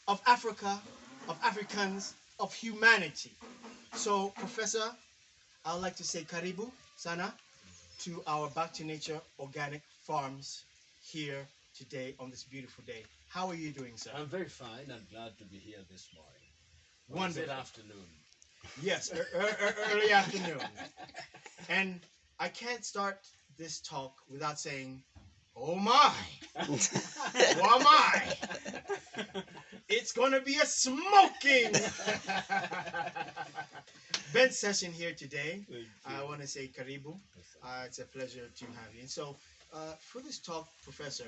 of Africa, of Africans, of humanity. So, Professor, I would like to say karibu sana to our Back to Nature Organic Farms here today on this beautiful day. How are you doing, sir? I'm very fine and glad to be here this morning. Or is it Wonderful. afternoon? Yes, early afternoon. And I can't start this talk without saying, oh my, oh my, it's gonna be a smoking bench session here today. I want to say karibu. It's a pleasure to have you. And so, for this talk, Professor,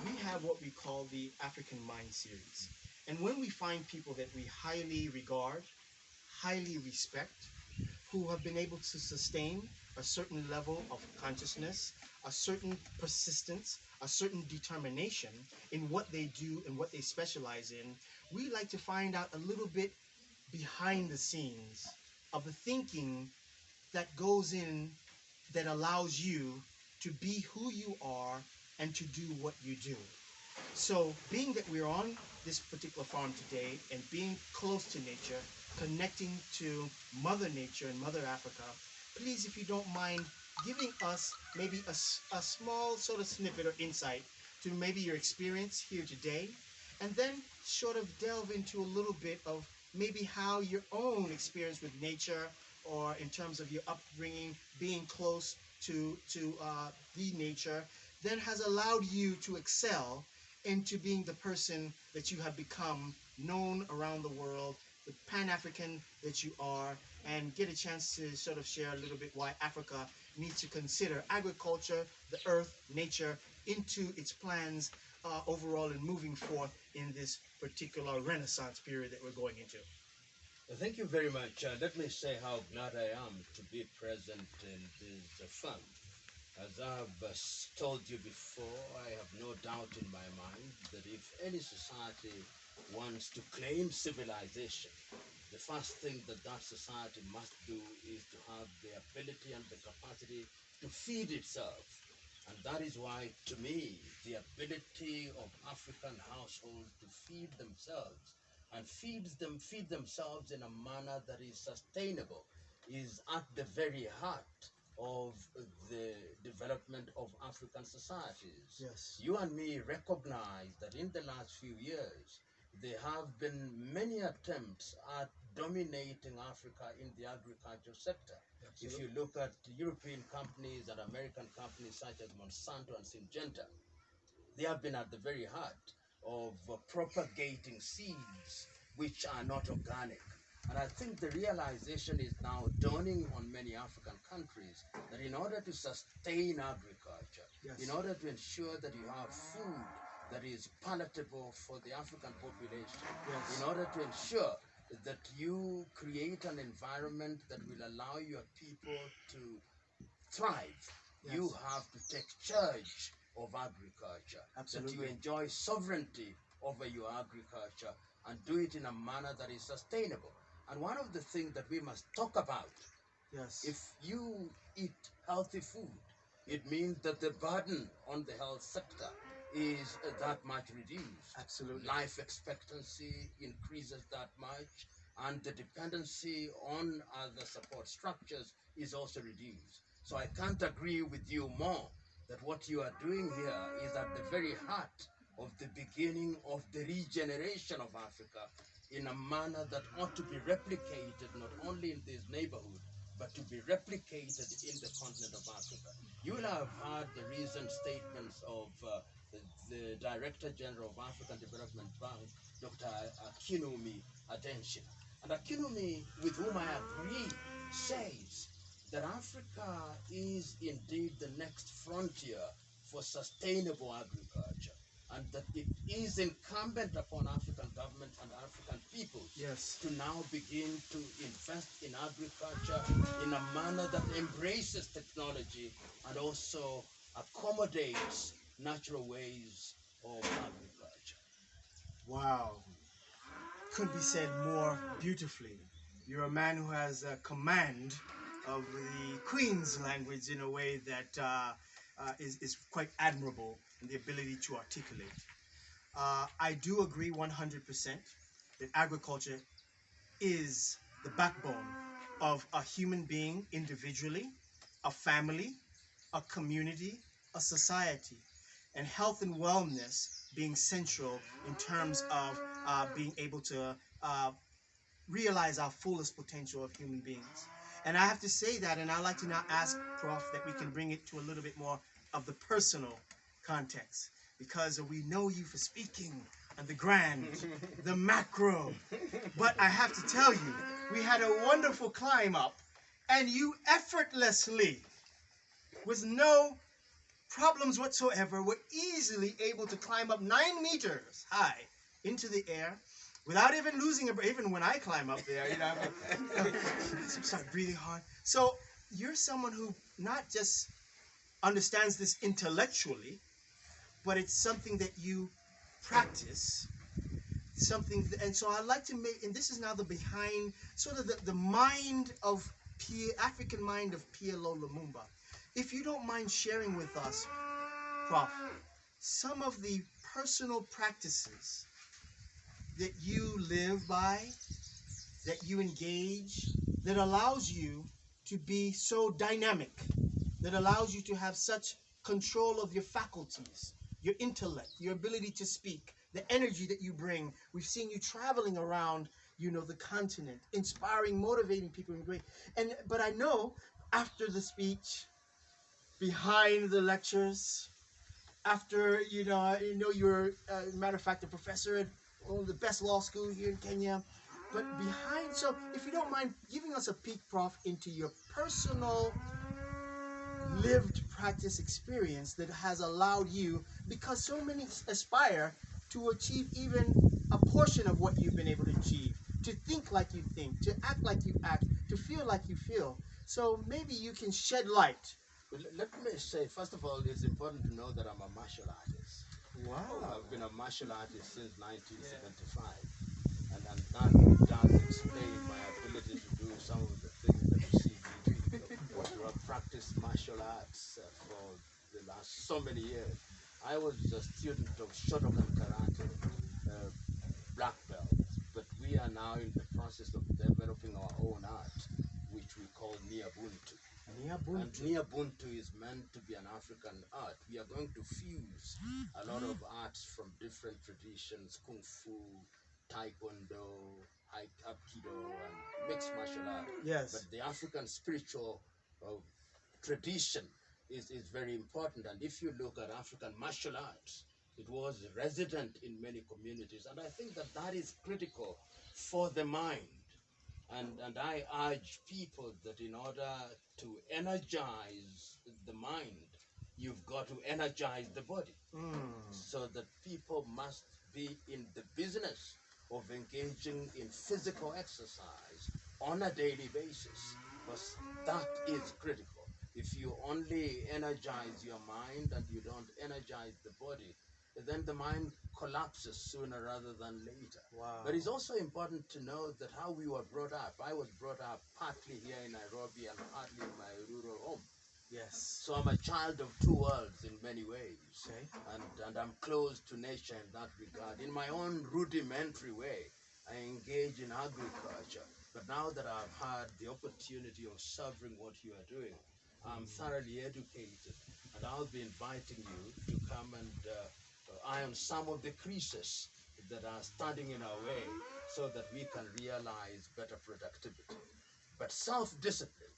we have what we call the African Mind series. And when we find people that we highly regard, highly respect, who have been able to sustain a certain level of consciousness, a certain persistence, a certain determination in what they do and what they specialize in, we like to find out a little bit behind the scenes of the thinking that goes in that allows you to be who you are and to do what you do. So, being that we're on this particular farm today and being close to nature, connecting to Mother Nature and Mother Africa, please, if you don't mind, giving us maybe a small sort of snippet or insight to maybe your experience here today, and then sort of delve into a little bit of maybe how your own experience with nature or in terms of your upbringing, being close to the nature, then has allowed you to excel into being the person that you have become, known around the world, the Pan-African that you are, and get a chance to sort of share a little bit why Africa needs to consider agriculture, the earth, nature, into its plans overall and moving forth in this particular renaissance period that we're going into. Thank you very much. Let me say how glad I am to be present in this fund. As I've told you before, I have no doubt in my mind that if any society wants to claim civilization, the first thing that that society must do is to have the ability and the capacity to feed itself. And that is why, to me, the ability of African households to feed themselves and feed themselves in a manner that is sustainable is at the very heart of the development of African societies. Yes. You and me recognize that in the last few years, there have been many attempts at dominating Africa in the agriculture sector. If Absolutely. you look at European companies and American companies such as Monsanto and Syngenta, they have been at the very heart of propagating seeds which are not organic. And I think the realization is now dawning on many African countries that in order to sustain agriculture, Yes. in order to ensure that you have food that is palatable for the African population, Yes. in order to ensure that you create an environment that will allow your people to thrive, Yes. you have to take charge of agriculture, that you Absolutely. enjoy sovereignty over your agriculture and do it in a manner that is sustainable. And one of the things that we must talk about, Yes. if you eat healthy food, it means that the burden on the health sector is that much reduced. Absolutely. Life expectancy increases that much, and the dependency on other support structures is also reduced. So I can't agree with you more that what you are doing here is at the very heart of the beginning of the regeneration of Africa in a manner that ought to be replicated not only in this neighborhood, but to be replicated in the continent of Africa. You will have heard the recent statements of the Director General of African Development Bank, Dr. Akinwumi Adesina. And Akinwumi, with whom I agree, says that Africa is indeed the next frontier for sustainable agriculture, and that it is incumbent upon African governments and African peoples Yes. to now begin to invest in agriculture in a manner that embraces technology and also accommodates natural ways of agriculture. Wow. Could be said more beautifully. You're a man who has a command of the Queen's language in a way that is quite admirable in the ability to articulate. I do agree 100% that agriculture is the backbone of a human being individually, a family, a community, a society, and health and wellness being central in terms of being able to uh, realize our fullest potential of human beings. And I have to say that, and I'd like to now ask Prof that we can bring it to a little bit more of the personal context, because we know you for speaking on the grand, the macro. But I have to tell you, we had a wonderful climb up, and you effortlessly, with no problems whatsoever, were easily able to climb up 9 meters high into the air without even losing a breath. Even when I climb up there, start breathing hard. So you're someone who not just understands this intellectually, but it's something that you practice. And so I like to make, and this is now the behind, sort of the mind of African mind of PLO Lumumba. If you don't mind sharing with us, Prof, some of the personal practices that you live by, that you engage, that allows you to be so dynamic, that allows you to have such control of your faculties, your intellect, your ability to speak, the energy that you bring. We've seen you traveling around, the continent, inspiring, motivating people in great. But I know after the speech, behind the lectures, after you're matter of fact a professor at one of the best law school here in Kenya. But behind, so if you don't mind giving us a peek, Prof, into your personal lived practice experience that has allowed you, because so many aspire to achieve even a portion of what you've been able to achieve, to think like you think, to act like you act, to feel like you feel. So maybe you can shed light. Well, let me say, first of all, it's important to know that I'm a martial artist. Wow. I've been a martial artist since 1975. And that does explain my ability to do some of the things that you see me do. To have practiced martial arts for the last so many years. I was a student of Shotokan Karate, black belt, but we are now in the process of developing our own art, which we call Niabuntu. And Niabuntu is meant to be an African art. We are going to fuse a lot of arts from different traditions, Kung Fu, Taekwondo, Aikido, and mixed martial art. Yes. But the African spiritual tradition is very important. And if you look at African martial arts, it was resident in many communities. And I think that that is critical for the mind. And I urge people that in order to energize the mind, you've got to energize the body. So that people must be in the business of engaging in physical exercise on a daily basis, because that is critical. If you only energize your mind and you don't energize the body, then the mind collapses sooner rather than later. Wow. But it's also important to know that how we were brought up. I was brought up partly here in Nairobi and partly in my rural home. Yes. So I'm a child of two worlds in many ways. Okay. And I'm close to nature in that regard. In my own rudimentary way, I engage in agriculture. But now that I've had the opportunity of serving what you are doing, I'm thoroughly educated. And I'll be inviting you to come and iron some of the creases that are standing in our way so that we can realize better productivity. But self-discipline,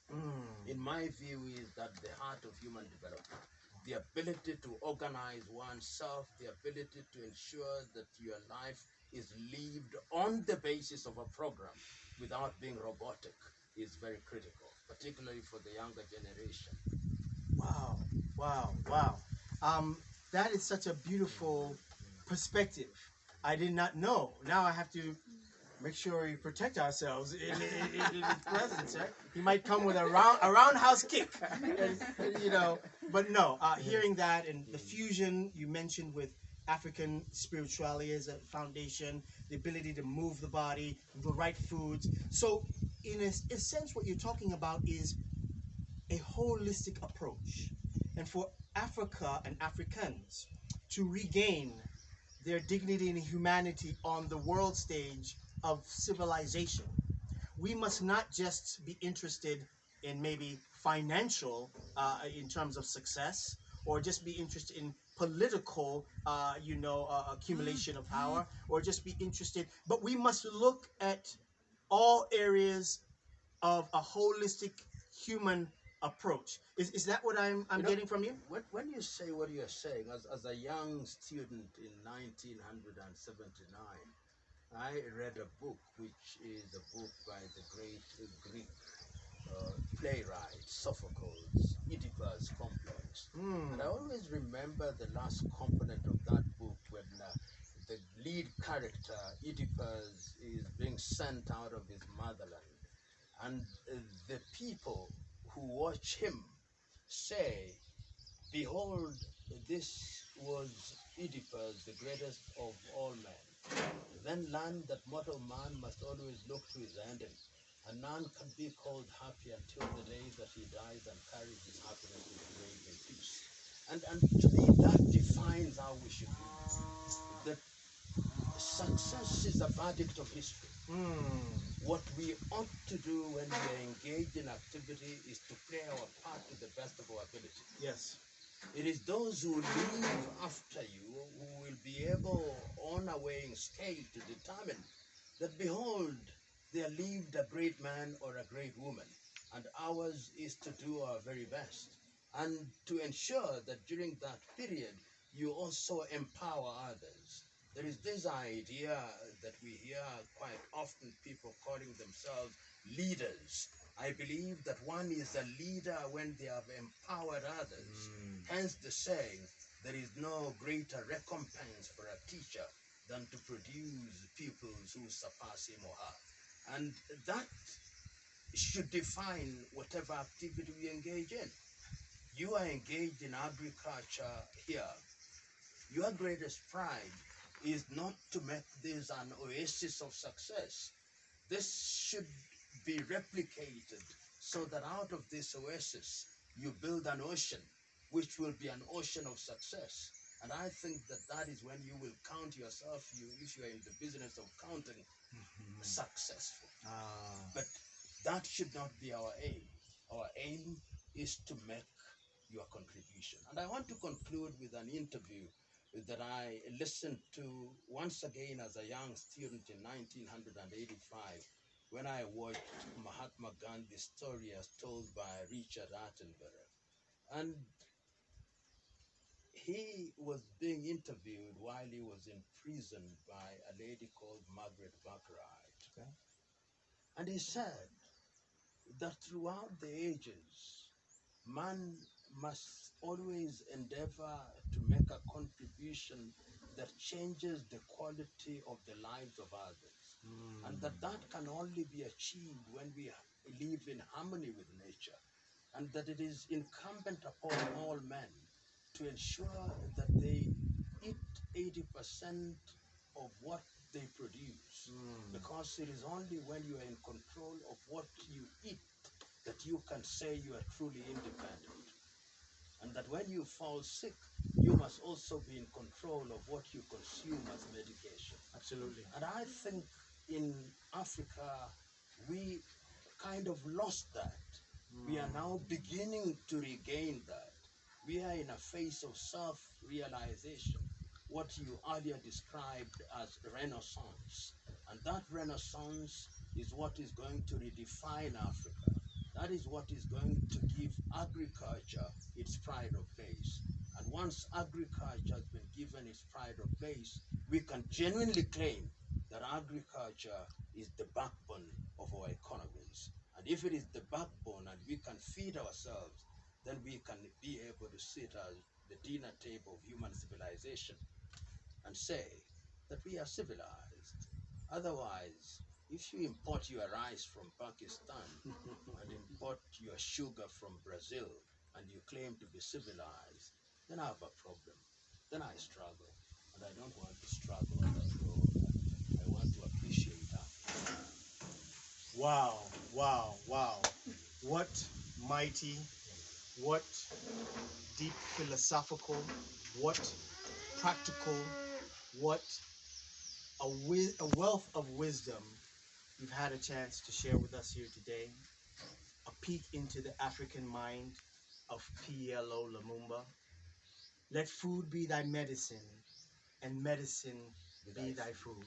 in my view, is that the heart of human development. The ability to organize oneself, the ability to ensure that your life is lived on the basis of a program without being robotic is very critical, particularly for the younger generation. Wow, wow, wow. That is such a beautiful perspective. I did not know. Now I have to make sure we protect ourselves in his presence. Right? He might come with a roundhouse kick, But no, hearing that and the fusion you mentioned with African spirituality as a foundation, the ability to move the body, the right foods. So, in a sense, what you're talking about is a holistic approach. And for Africa and Africans to regain their dignity and humanity on the world stage of civilization. We must not just be interested in maybe financial in terms of success, or just be interested in political accumulation of power, or just be interested, but we must look at all areas of a holistic human approach. Is that what I'm getting from you? When you say what you're saying, as a young student in 1979, I read a book which is a book by the great Greek playwright Sophocles, Oedipus Complex. And I always remember the last component of that book when the lead character, Oedipus, is being sent out of his motherland. And the people who watch him say, "Behold, this was Oedipus, the greatest of all men." Then learn that mortal man must always look to his ending, and none can be called happy until the day that he dies and carries his happiness into the grave in peace. And to me, that defines how we should live. That success is a verdict of history. What we ought to do when we are engaged in activity is to play our part to the best of our ability. Yes. It is those who live after you who will be able, on a weighing scale, to determine that, behold, they lived a great man or a great woman, and ours is to do our very best, and to ensure that during that period you also empower others. There is this idea that we hear quite often, people calling themselves leaders. I believe that one is a leader when they have empowered others. Hence the saying, there is no greater recompense for a teacher than to produce pupils who surpass him or her. And that should define whatever activity we engage in. You are engaged in agriculture here. Your greatest pride is not to make this an oasis of success. This should be replicated so that out of this oasis you build an ocean, which will be an ocean of success. And I think that that is when you will count yourself, if you are in the business of counting, successful. But that should not be our aim. Our aim is to make your contribution. And I want to conclude with an interview that I listened to once again as a young student in 1985, when I watched Mahatma Gandhi's story as told by Richard Attenborough. And he was being interviewed while he was imprisoned by a lady called Margaret Buckright. Okay. And he said that throughout the ages, man must always endeavor to make a contribution that changes the quality of the lives of others. And that can only be achieved when we live in harmony with nature. And that it is incumbent upon all men to ensure that they eat 80% of what they produce. Because it is only when you are in control of what you eat that you can say you are truly independent. And that when you fall sick, you must also be in control of what you consume as medication. Absolutely. And I think in Africa, we kind of lost that. We are now beginning to regain that. We are in a phase of self-realization, what you earlier described as renaissance. And that renaissance is what is going to redefine Africa. That is what is going to give agriculture its pride of place. And once agriculture has been given its pride of place, we can genuinely claim that agriculture is the backbone of our economies. And if it is the backbone and we can feed ourselves, then we can be able to sit at the dinner table of human civilization and say that we are civilized. Otherwise, if you import your rice from Pakistan and import your sugar from Brazil and you claim to be civilized, then I have a problem. Then I struggle. And I don't want to struggle on that road. I want to appreciate that. Wow, wow, wow. What mighty, what deep philosophical, what practical what a wealth of wisdom you've had a chance to share with us here today. A peek into the African mind of PLO Lumumba. Let food be thy medicine, and medicine be thy food.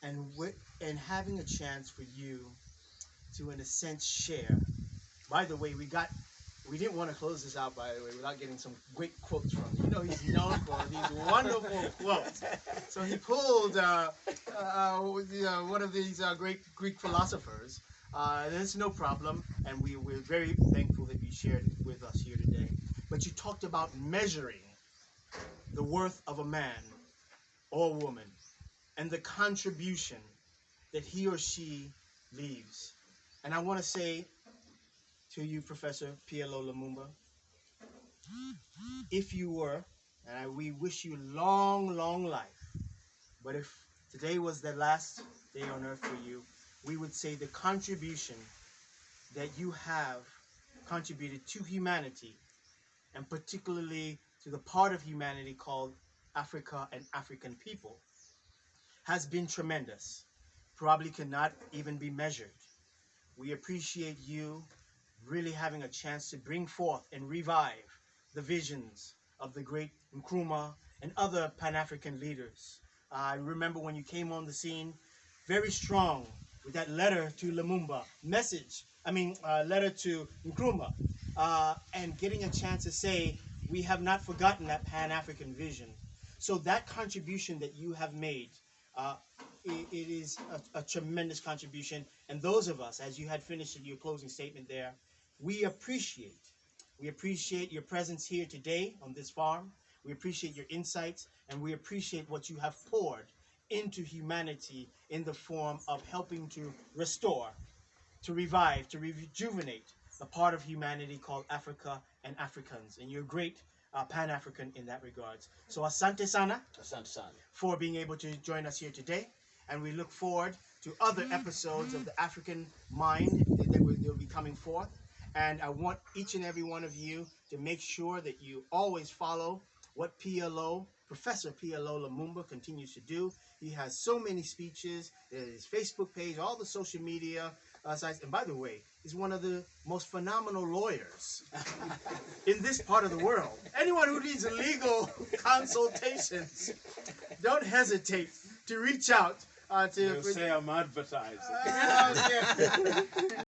And having a chance for you to, in a sense, share. By the way, we didn't want to close this out, by the way, without getting some great quotes from him. You know, he's known for these wonderful quotes. So he pulled one of these great Greek philosophers. There's no problem, and we're very thankful that you shared it with us here today. But you talked about measuring the worth of a man or a woman and the contribution that he or she leaves. And I want to say to you, Professor PLO Lumumba, if you were, and we wish you long, long life, but if today was the last day on earth for you, we would say the contribution that you have contributed to humanity, and particularly to the part of humanity called Africa and African people, has been tremendous. Probably cannot even be measured. We appreciate you really having a chance to bring forth and revive the visions of the great Nkrumah and other Pan-African leaders. I remember when you came on the scene, very strong with that letter to Lumumba, letter to Nkrumah, and getting a chance to say, we have not forgotten that Pan-African vision. So that contribution that you have made, it is a tremendous contribution. And those of us, as you had finished your closing statement there, we appreciate your presence here today on this farm. We appreciate your insights, and we appreciate what you have poured into humanity in the form of helping to restore, to revive, to rejuvenate the part of humanity called Africa and Africans. And you're great Pan-African in that regards. So asante sana, for being able to join us here today. And we look forward to other episodes of the African Mind that will be coming forth. And I want each and every one of you to make sure that you always follow what Professor PLO Lumumba continues to do. He has so many speeches, his Facebook page, all the social media sites. And by the way, he's one of the most phenomenal lawyers in this part of the world. Anyone who needs legal consultations, don't hesitate to reach out You'll say I'm advertising. Yeah.